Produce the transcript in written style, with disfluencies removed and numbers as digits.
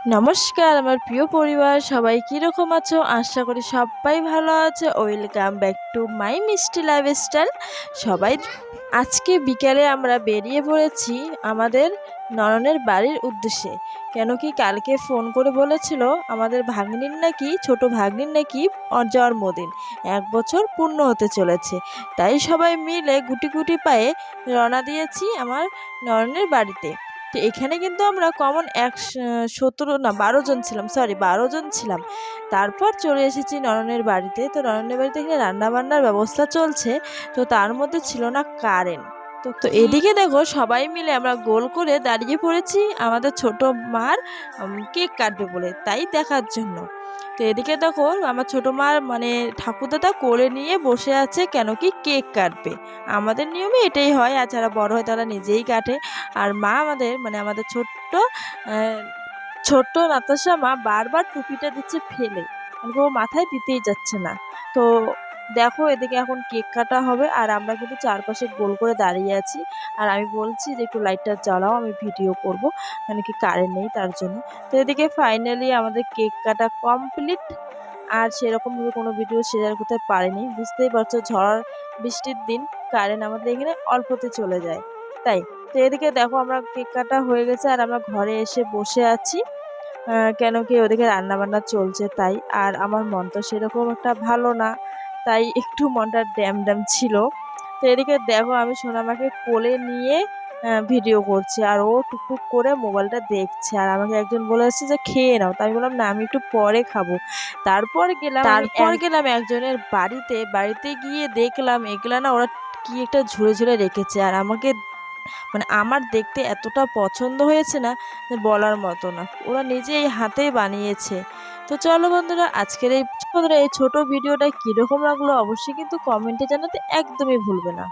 নমস্কার আমার প্রিয় পরিবার, সবাই কীরকম আছো? আশা করি সবাই ভালো আছে। ওয়েলকাম ব্যাক টু মাই মিষ্টি লাইফস্টাইল। সবাই আজকে বিকেলে আমরা বেরিয়ে পড়েছি আমাদের নননের বাড়ির উদ্দেশ্যে। কেন কি কালকে ফোন করে বলেছিল আমাদের ভাগ্নির নাকি, ছোট ভাগ্নির নাকি জন্মদিন, 1 বছর পূর্ণ হতে চলেছে। তাই সবাই মিলে গুটি গুটি পায়ে রওনা দিয়েছি আমার নননের বাড়িতে। তো এখানে কিন্তু আমরা কমন 12 জন ছিলাম, 12 জন ছিলাম। তারপর চলে এসেছি নননের বাড়িতে। তো নননের বাড়িতে এখানে রান্নাবান্নার ব্যবস্থা চলছে। তো তার মধ্যে ছিল না কারেন্ট। তো এদিকে দেখো সবাই মিলে আমরা গোল করে দাঁড়িয়ে পড়েছি আমাদের ছোট মার কেক কাটবে বলে, তাই দেখার জন্য। তো এদিকে দেখো আমার ছোট মার মানে ঠাকুরদাদা কোলে নিয়ে বসে আছে, কেন কি কেক কাটবে। আমাদের নিয়মে এটাই হয়, আর যারা বড় হয় তারা নিজেই কাটে। আর মা আমাদের মানে আমাদের ছোট্ট নাতাশা মা বারবার টুপিটা দিচ্ছে ফেলে, মানে ও মাথায় দিতেই যাচ্ছে না। তো দেখো এদিকে এখন কেক কাটা হবে, আর আমরা কিন্তু চারপাশে গোল করে দাঁড়িয়ে আছি। আর আমি বলছি যে একটু লাইটটা জ্বালাও, আমি ভিডিও করব, মানে কি কারেন্ট নেই তার জন্য। তো এদিকে ফাইনালি আমাদের কেক কাটা কমপ্লিট। আর সেরকমভাবে কোনো ভিডিও শেয়ার করতে পারিনি, বুঝতেই পারছো ঝড় বৃষ্টির দিন কারেন্ট আমাদের এখানে অল্পতে চলে যায়, তাই। তো এদিকে দেখো আমরা কেক কাটা হয়ে গেছে আর আমরা ঘরে এসে বসে আছি। কেন কি ওদিকে রান্নাবান্না চলছে তাই। আর আমার মন তো সেরকম একটা ভালো না, তাই একটু মনটা ড্যাম ড্যাম ছিল। তো এদিকে দেখো আমি সোনামাকে কোলে নিয়ে ভিডিও করছি, আর ও টুকটুক করে মোবাইলটা দেখছে। আর আমাকে একজন বলে এসেছে যে খেয়ে নাও, তাই বললাম না আমি একটু পরে খাবো। তারপর গেলাম একজনের বাড়িতে গিয়ে দেখলাম এগুলা না ওরা কি একটা ঝুড়ে ঝুড়ে রেখেছে, আর আমাকে মানে আমার দেখতে এতটা পছন্দ হয়েছে না যে বলার মতো না। ওরা নিজেই হাতেই বানিয়েছে। তো চলো বন্ধুরা, এই ছোট ভিডিওটা কীরকম লাগলো অবশ্যই কিন্তু কমেন্টে জানাতে একদমই ভুলবে না।